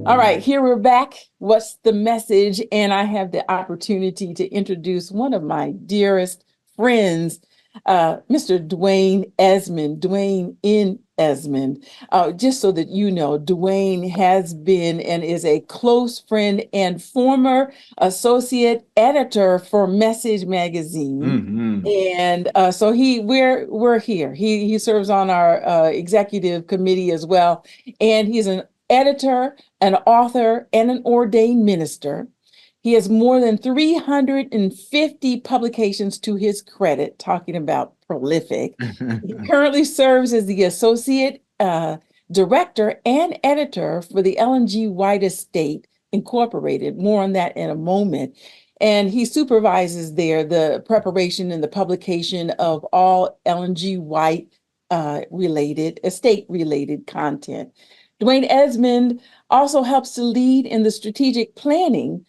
All right, here we're back. What's the message? And I have the opportunity to introduce one of my dearest friends, Mr. Dwain Esmond, Dwain N. Esmond. Just so that you know, Dwain has been and is a close friend and former associate editor for Message Magazine. And so we're here. He serves on our executive committee as well, and he's an editor, an author, and an ordained minister. He has more than 350 publications to his credit, talking about prolific. He currently serves as the associate director and editor for the Ellen G. White Estate Incorporated. More on that in a moment. And he supervises there the preparation and the publication of all Ellen G. White estate-related content. Dwain Esmond also helps to lead in the strategic planning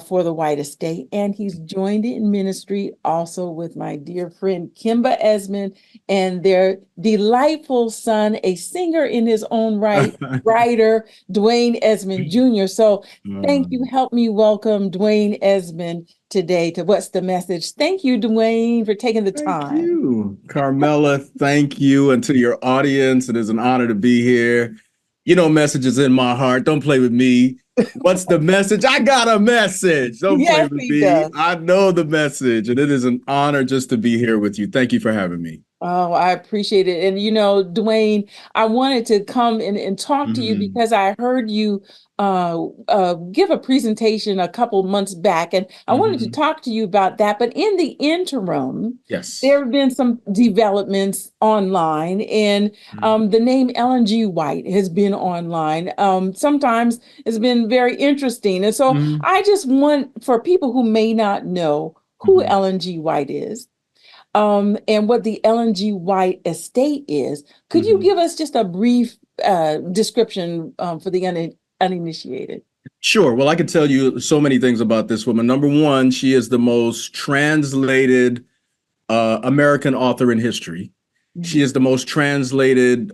for the White Estate, and he's joined in ministry also with my dear friend Kimba Esmond and their delightful son, a singer in his own right, writer, Dwain Esmond Jr. So thank you. Help me welcome Dwain Esmond today to What's the Message. Thank you, Dwain, for taking the time. Thank you, Carmela. Thank you, and to your audience. It is an honor to be here. You know, messages in my heart. Don't play with me. What's the message? I got a message. Don't play with me. I know the message, and it is an honor just to be here with you. Thank you for having me. Oh, I appreciate it. And, you know, Dwain, I wanted to come and talk to you because I heard you give a presentation a couple months back, and I wanted to talk to you about that. But in the interim, there have been some developments online, and the name Ellen G. White has been online. Sometimes it's been very interesting. And so I just want, for people who may not know who Ellen G. White is, and what the Ellen G. White Estate is, could you give us just a brief description for the uninitiated? Sure. Well, I could tell you so many things about this woman. Number one, she is the most translated American author in history. She is the most translated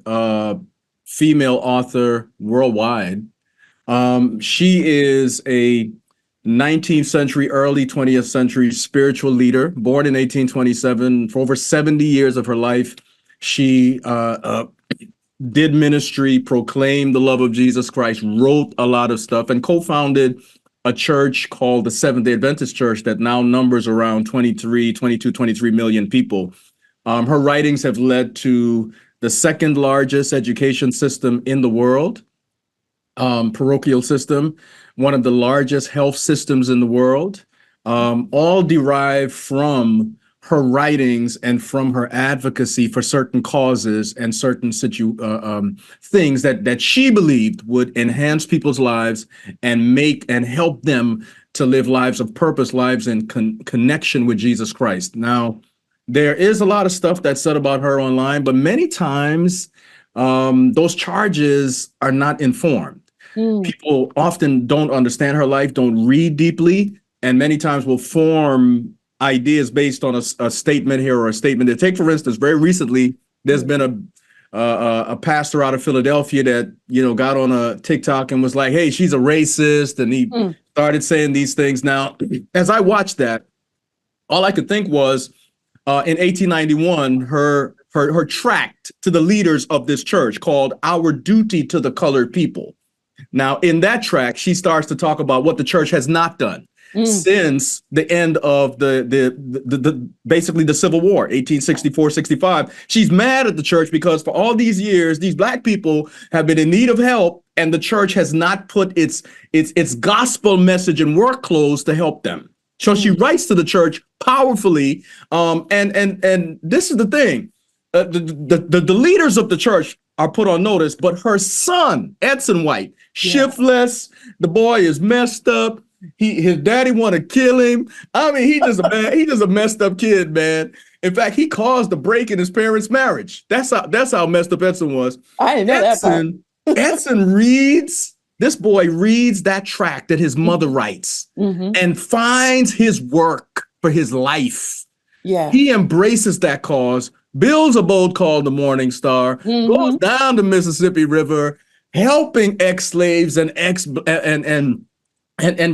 female author worldwide. She is a 19th century, early 20th century spiritual leader, born in 1827. For over 70 years of her life, she did ministry, proclaimed the love of Jesus Christ, wrote a lot of stuff, and co-founded a church called the Seventh-day Adventist Church that now numbers around 23 million people. Her writings have led to the second largest education system in the world, parochial system, one of the largest health systems in the world, all derived from her writings and from her advocacy for certain causes and certain things that she believed would enhance people's lives and help them to live lives of purpose, lives in connection with Jesus Christ. Now, there is a lot of stuff that's said about her online, but many times those charges are not informed. People often don't understand her life, don't read deeply, and many times will form ideas based on a statement here or a statement there. Take, for instance, very recently, there's been a pastor out of Philadelphia that, got on a TikTok and was like, hey, she's a racist. And he started saying these things. Now, as I watched that, all I could think was in 1891, her tract to the leaders of this church called Our Duty to the Colored People. Now, in that tract, she starts to talk about what the church has not done since the end of basically the Civil War, 1864-65. She's mad at the church because for all these years, these Black people have been in need of help, and the church has not put its gospel message in work clothes to help them. So she writes to the church powerfully, and this is the thing. The leaders of the church are put on notice, but her son, Edson White, shiftless, the boy is messed up. His daddy want to kill him. I mean, he just a messed up kid, man. In fact, he caused the break in his parents' marriage. That's how messed up Edson was. I didn't know that part. Edson this boy reads that tract that his mother writes and finds his work for his life. Yeah. He embraces that cause, builds a boat called the Morning Star, goes down the Mississippi River, helping ex-slaves and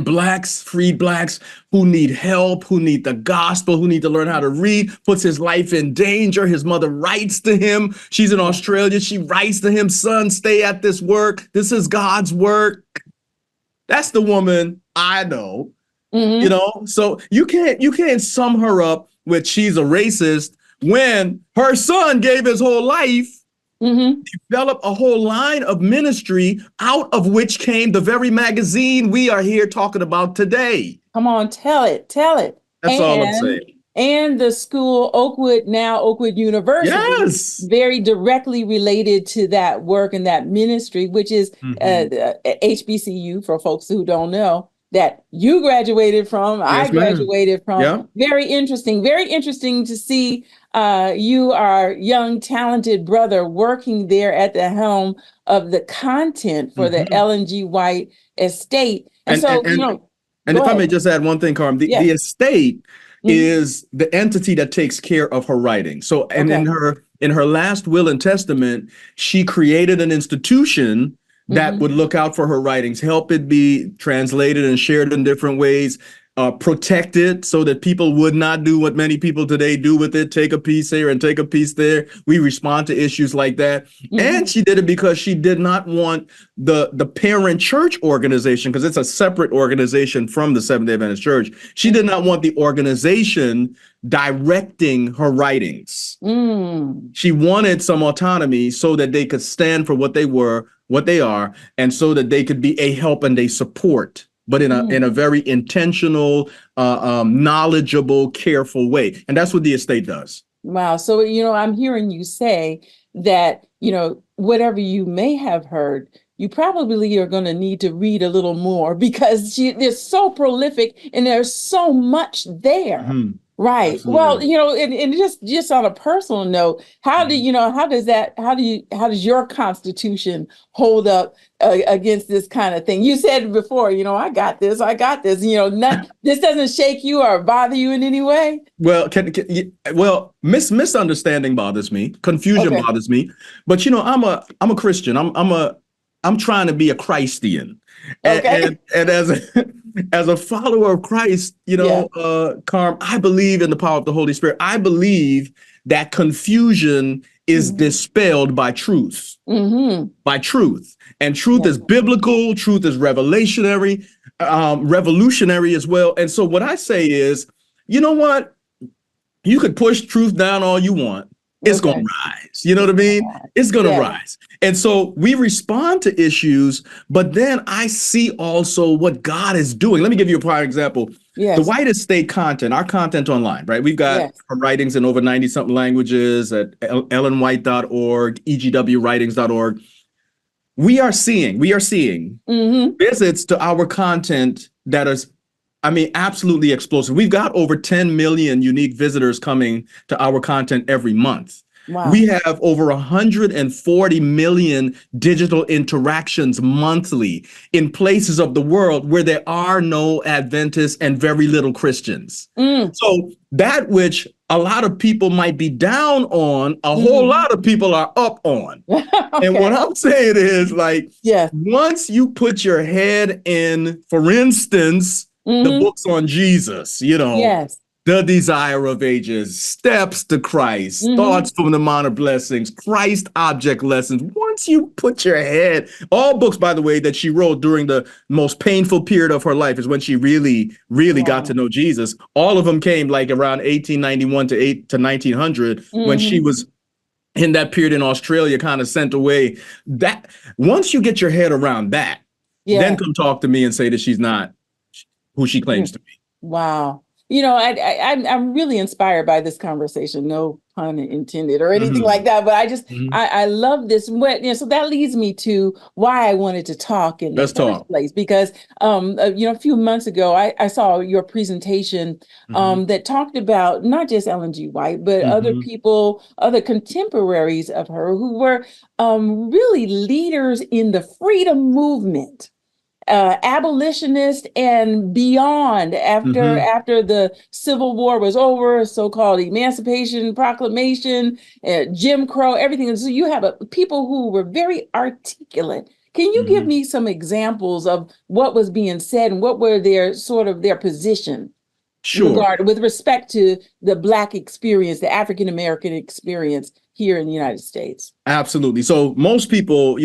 blacks, freed blacks who need help, who need the gospel, who need to learn how to read, puts his life in danger. His mother writes to him. She's in Australia. She writes to him, son, stay at this work. This is God's work. That's the woman I know, you know? So you can't sum her up with she's a racist when her son gave his whole life, developed a whole line of ministry, out of which came the very magazine we are here talking about today. Come on, tell it. That's all I'm saying. And the school, Oakwood, now Oakwood University, yes, very directly related to that work and that ministry, which is HBCU, for folks who don't know, that you graduated from, yes, I graduated from. Yeah. Very interesting to see you, our young, talented brother, working there at the helm of the content for the Ellen G. White estate. And so, you know, and if I may just add one thing, Carm, the estate is the entity that takes care of her writing. So, and in her last will and testament, she created an institution that would look out for her writings, help it be translated and shared in different ways, protect it so that people would not do what many people today do with it, take a piece here and take a piece there. We respond to issues like that. And she did it because she did not want the parent church organization, because it's a separate organization from the Seventh-day Adventist Church. She did not want the organization directing her writings. She wanted some autonomy so that they could stand for what they were, what they are, and so that they could be a help and a support, but in a very intentional, knowledgeable, careful way. And that's what the estate does. Wow. So, you know, I'm hearing you say that, you know, whatever you may have heard, you probably are going to need to read a little more, because they're so prolific and there's so much there. Right. Absolutely. Well, you know, and just on a personal note, how do you know, how does your Constitution hold up against this kind of thing? You said before, you know, I got this, you know, this doesn't shake you or bother you in any way? Well, misunderstanding bothers me, confusion bothers me, but you know, I'm a Christian. I'm trying to be a Christian. And as a follower of Christ, you know, Carm, I believe in the power of the Holy Spirit. I believe that confusion is dispelled by truth, by truth. And truth is biblical. Truth is revolutionary as well. And so what I say is, you know what? You could push truth down all you want. It's going to rise. You know what I mean? It's going to rise. And so we respond to issues, but then I see also what God is doing. Let me give you a prime example. The White Estate content, our content online, right? We've got her writings in over 90 something languages at ellenwhite.org, egwritings.org. We are seeing visits to our content that is, I mean, absolutely explosive. We've got over 10 million unique visitors coming to our content every month. Wow. We have over 140 million digital interactions monthly in places of the world where there are no Adventists and very little Christians. So that which a lot of people might be down on, a whole lot of people are up on. And what I'm saying is, like, once you put your head in, for instance, the books on Jesus, you know, The Desire of Ages, Steps to Christ, Thoughts from the Mount of Blessings, Christ Object Lessons. Once you put your head, all books, by the way, that she wrote during the most painful period of her life is when she really got to know Jesus. All of them came like around 1891 to 1900 when she was in that period in Australia, kind of sent away. That once you get your head around that, then come talk to me and say that she's not who she claims to be. Wow. You know, I'm really inspired by this conversation, no pun intended or anything like that. But I just, I love this. You know, so that leads me to why I wanted to talk in the first place, because, you know, a few months ago, I saw your presentation that talked about not just Ellen G. White, but other people, other contemporaries of her who were really leaders in the freedom movement. Abolitionist and beyond after the Civil War was over, so-called Emancipation Proclamation, Jim Crow, everything. And so you have people who were very articulate Can you give me some examples of what was being said and what were their sort of their position? Sure. With respect to the Black experience, the African American experience here in the United States? Absolutely. So most people,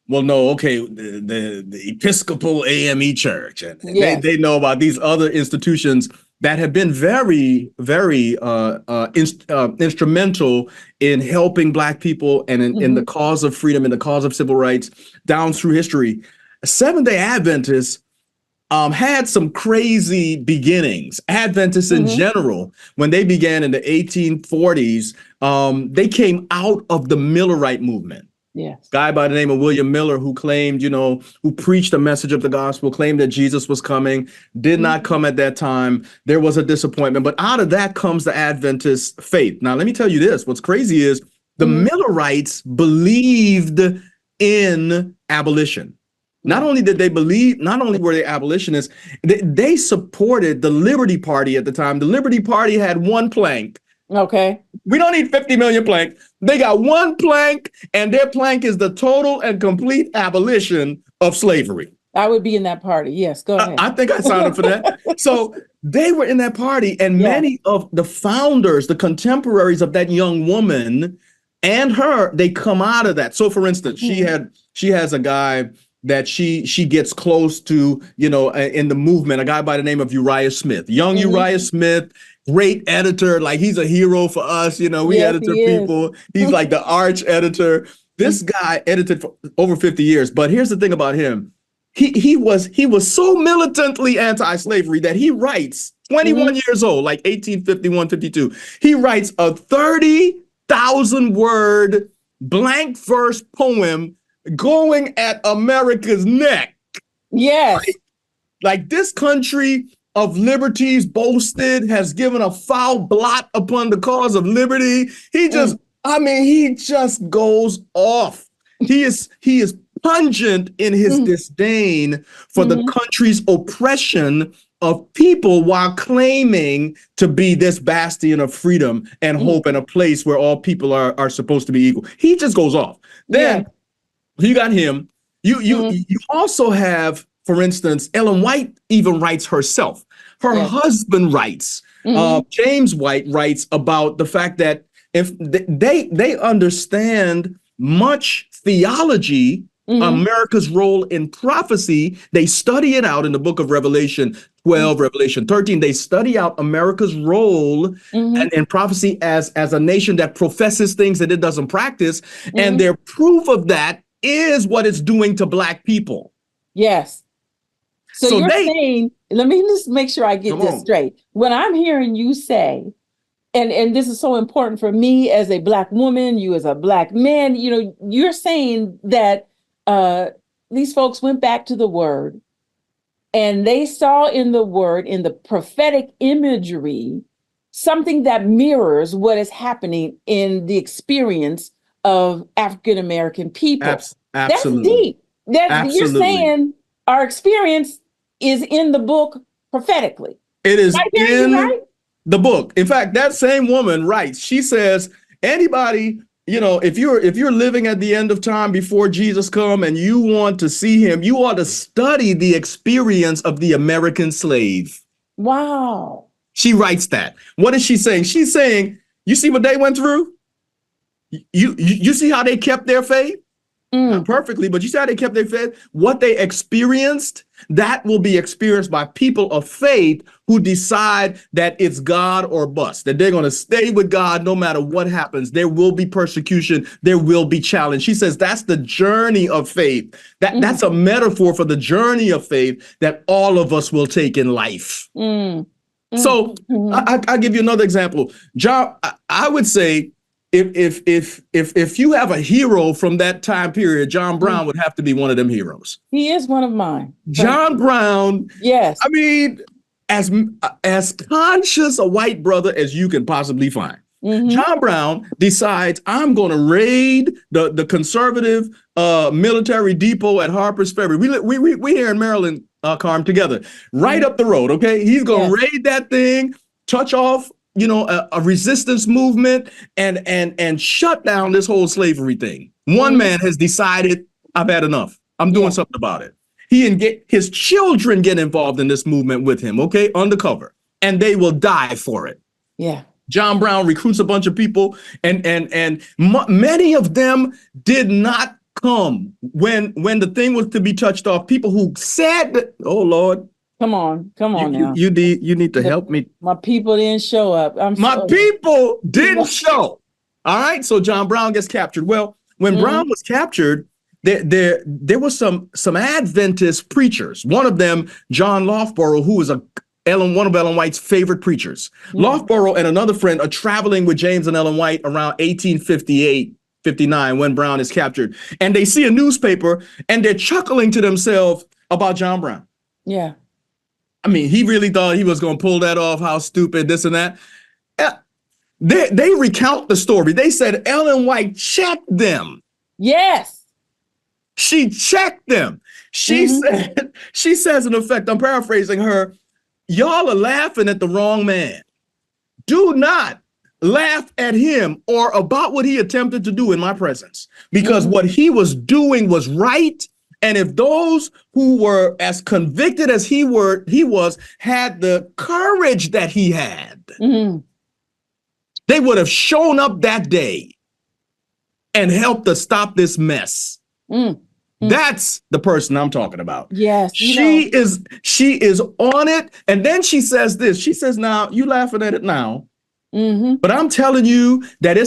will know, okay, the Episcopal AME Church, and Yes. they know about these other institutions that have been very, very instrumental in helping Black people and in the cause of freedom and the cause of civil rights down through history. Seventh-day Adventists had some crazy beginnings. Adventists in general, when they began in the 1840s, they came out of the Millerite movement. Yes. Guy by the name of William Miller, who claimed, who preached a message of the gospel, claimed that Jesus was coming, did not come at that time. There was a disappointment, but out of that comes the Adventist faith. Now, let me tell you this. What's crazy is the Millerites believed in abolition. Not only did they believe, not only were they abolitionists, they supported the Liberty Party at the time. The Liberty Party had one plank. Okay. We don't need 50 million planks. They got one plank, and their plank is the total and complete abolition of slavery. I would be in that party. Yes, go ahead. I think I signed up for that. So they were in that party, and many of the founders, the contemporaries of that young woman and her, they come out of that. So for instance, she has a guy that she gets close to, in the movement, a guy by the name of Uriah Smith, young Uriah Smith, great editor. Like, he's a hero for us. We editor people. He's like the arch editor. This guy edited for over 50 years. But here's the thing about him. He was so militantly anti-slavery that he writes, 21 years old, like 1851, 52. He writes a 30,000 word blank verse poem going at America's neck. Yes. Like this country of liberties boasted has given a foul blot upon the cause of liberty. He just goes off. He is pungent in his disdain for the country's oppression of people while claiming to be this bastion of freedom and hope and a place where all people are supposed to be equal. He just goes off. Then you got him. You also have, for instance, Ellen White even writes herself. Her husband writes. James White writes about the fact that if they understand much theology, America's role in prophecy, they study it out in the book of Revelation 12, Revelation 13. They study out America's role and prophecy as a nation that professes things that it doesn't practice. And their proof of that is what it's doing to Black people. Yes. So you're saying, let me just make sure I get this straight. When I'm hearing you say, and this is so important for me as a Black woman, you as a Black man, you're saying that these folks went back to the word and they saw in the word, in the prophetic imagery, something that mirrors what is happening in the experience of African-American people. Absolutely. That's deep. Absolutely. You're saying our experience is in the book prophetically. It is in the book. In fact, that same woman writes, she says, anybody, if you're living at the end of time before Jesus come and you want to see him, you ought to study the experience of the American slave. Wow. She writes that. What is she saying? She's saying, you see what they went through? You see how they kept their faith? Not perfectly, but you see how they kept their faith? What they experienced, that will be experienced by people of faith who decide that it's God or bust, that they're going to stay with God no matter what happens. There will be persecution. There will be challenge. She says that's the journey of faith. That's a metaphor for the journey of faith that all of us will take in life. So I'll give you another example. John, I would say, if you have a hero from that time period, John Brown would have to be one of them heroes. He is one of mine. John Brown. Yes. I mean, as conscious a white brother as you can possibly find. John Brown decides, I'm going to raid the conservative military depot at Harper's Ferry. We here in Maryland, Carm, together, right up the road. Okay, he's going to raid that thing, touch off a resistance movement and shut down this whole slavery thing. One man has decided, I've had enough. I'm doing Yeah. something about it. His children get involved in this movement with him, okay, undercover, and they will die for it. Yeah. John Brown recruits a bunch of people, and many of them did not come when the thing was to be touched off. People who said, that, "Oh Lord, Come on now. you need to help me." My people didn't show up. My people didn't show. All right, so John Brown gets captured. Well, when Brown was captured, there was some Adventist preachers. One of them, John Loughborough, who was one of Ellen White's favorite preachers. Loughborough and another friend are traveling with James and Ellen White around 1858, 59, when Brown is captured. And they see a newspaper and they're chuckling to themselves about John Brown. Yeah. I mean, he really thought he was going to pull that off, how stupid, this and that. They recount the story. They said Ellen White checked them. Yes. She checked them. She says, in effect, I'm paraphrasing her, y'all are laughing at the wrong man. Do not laugh at him or about what he attempted to do in my presence, because what he was doing was right. And if those who were as convicted as he was had the courage that he had, they would have shown up that day and helped to stop this mess. That's the person I'm talking about. Yes. She is on it. And then she says this. She says, now you laughing at it now, but I'm telling you that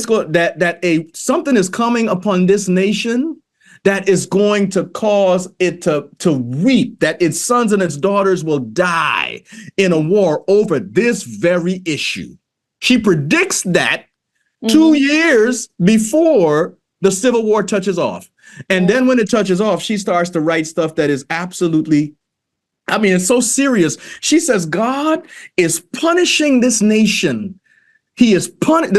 something is coming upon this nation that is going to cause it to weep, that its sons and its daughters will die in a war over this very issue. She predicts that 2 years before the Civil War touches off. And then when it touches off, she starts to write stuff that is absolutely, I mean, it's so serious. She says, God is punishing this nation. This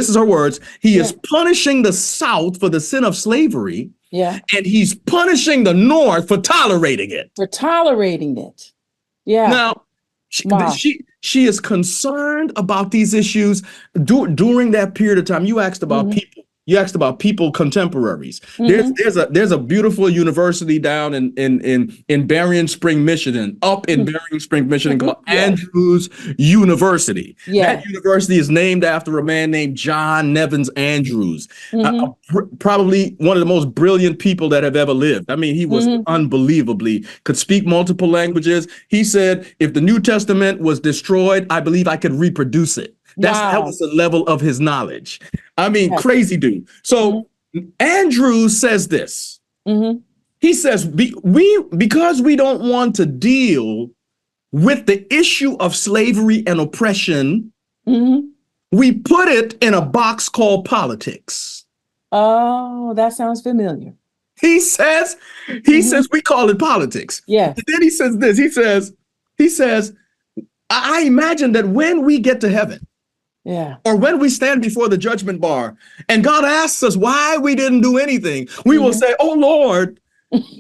is her words. He is punishing the South for the sin of slavery. Yeah. And he's punishing the North for tolerating it. Yeah. Now, she is concerned about these issues during that period of time. You asked about people. You asked about people contemporaries. There's a beautiful university down in Berrien Spring, Michigan, called Andrews University. That university is named after a man named John Nevins Andrews, probably one of the most brilliant people that have ever lived. I mean, he was could speak multiple languages. He said, if the New Testament was destroyed, I believe I could reproduce it. That was the level of his knowledge. I mean, crazy dude. So Andrews says this. He says, because we don't want to deal with the issue of slavery and oppression, we put it in a box called politics. Oh, that sounds familiar. He says we call it politics. Yeah. And then he says this. He says, I imagine that when we get to heaven, or when we stand before the judgment bar and God asks us why we didn't do anything, we will say, oh Lord,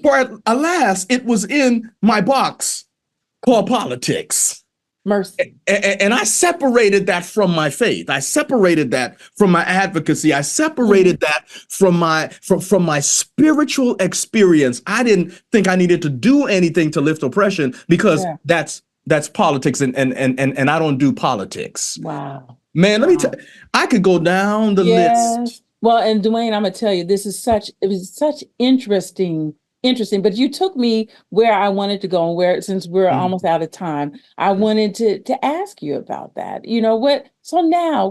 for alas, it was in my box called politics. Mercy. And I separated that from my faith. I separated that from my advocacy. I separated that from my spiritual experience. I didn't think I needed to do anything to lift oppression because that's politics and I don't do politics. Wow. Man, let me tell you, I could go down the list. Well, and Dwain, I'm gonna tell you, it was such interesting, but you took me where I wanted to go, and since we're almost out of time, I wanted to ask you about that. So now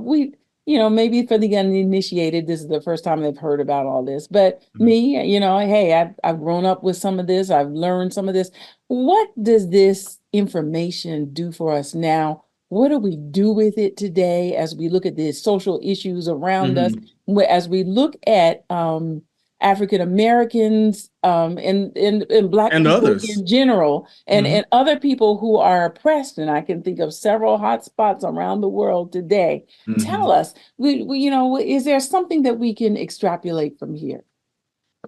maybe for the uninitiated, this is the first time they've heard about all this, but me, hey, I've grown up with some of this, I've learned some of this. What does this information do for us now? What do we do with it today as we look at the social issues around us, as we look at African Americans and Black and people others in general, and other people who are oppressed? And I can think of several hot spots around the world today. Tell us, is there something that we can extrapolate from here?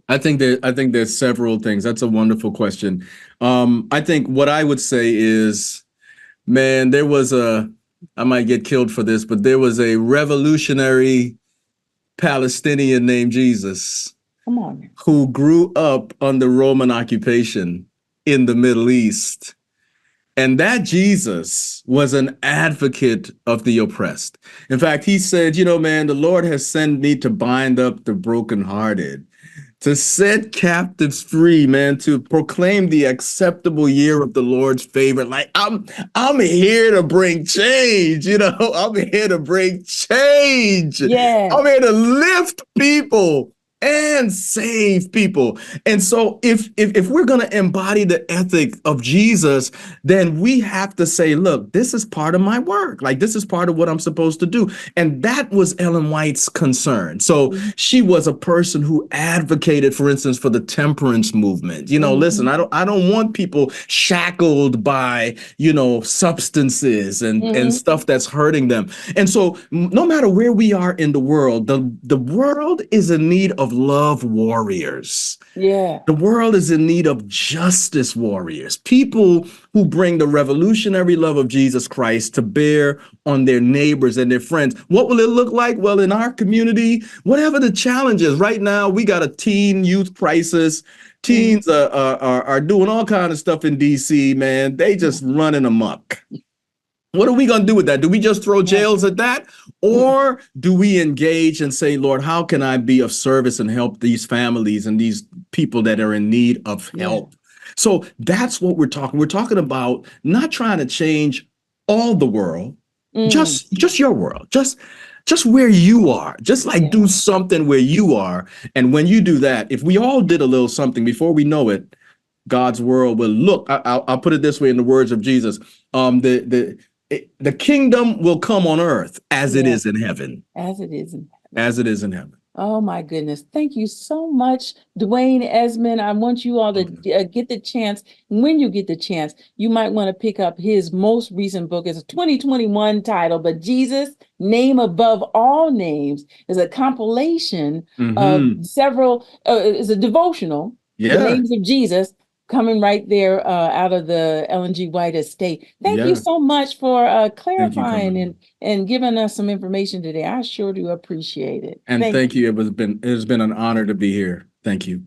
I think there's several things. That's a wonderful question. I think what I would say is, man, I might get killed for this, but there was a revolutionary Palestinian named Jesus Come on. who grew up under Roman occupation in the Middle East. And that Jesus was an advocate of the oppressed. In fact, he said, you know, man, the Lord has sent me to bind up the brokenhearted, to set captives free, man, to proclaim the acceptable year of the Lord's favor. Like I'm here to bring change, you know, I'm here to bring change. Yeah. I'm here to lift people and save people. And so if we're going to embody the ethic of Jesus, then we have to say, look, this is part of my work. Like, this is part of what I'm supposed to do. And that was Ellen White's concern. So she was a person who advocated, for instance, for the temperance movement. You know, listen, I don't want people shackled by, you know, substances and stuff that's hurting them. And so no matter where we are in the world world is in need of love warriors. Yeah. The world is in need of justice warriors, people who bring the revolutionary love of Jesus Christ to bear on their neighbors and their friends. What will it look like? Well, in our community, whatever the challenge is, right now, we got a teen youth crisis. Teens are doing all kinds of stuff in DC, man. They just running amok. What are we going to do with that? Do we just throw jails at that? Or do we engage and say, Lord, how can I be of service and help these families and these people that are in need of help? So that's what we're talking. We're talking about not trying to change all the world, just your world, just where you are, just like do something where you are. And when you do that, if we all did a little something before we know it, God's world will look. I'll put it this way in the words of Jesus. The kingdom will come on earth as it is in heaven. As it is in heaven. As it is in heaven. Oh, my goodness. Thank you so much, Dwain Esmond. I want you all to get the chance. When you get the chance, you might want to pick up his most recent book. It's a 2021 title, but Jesus, Name Above All Names, is a compilation of several, is a devotional, the names of Jesus, coming right there out of the Ellen G. White estate. Thank you so much for clarifying and giving us some information today. I sure do appreciate it. And thank you. It has been an honor to be here. Thank you.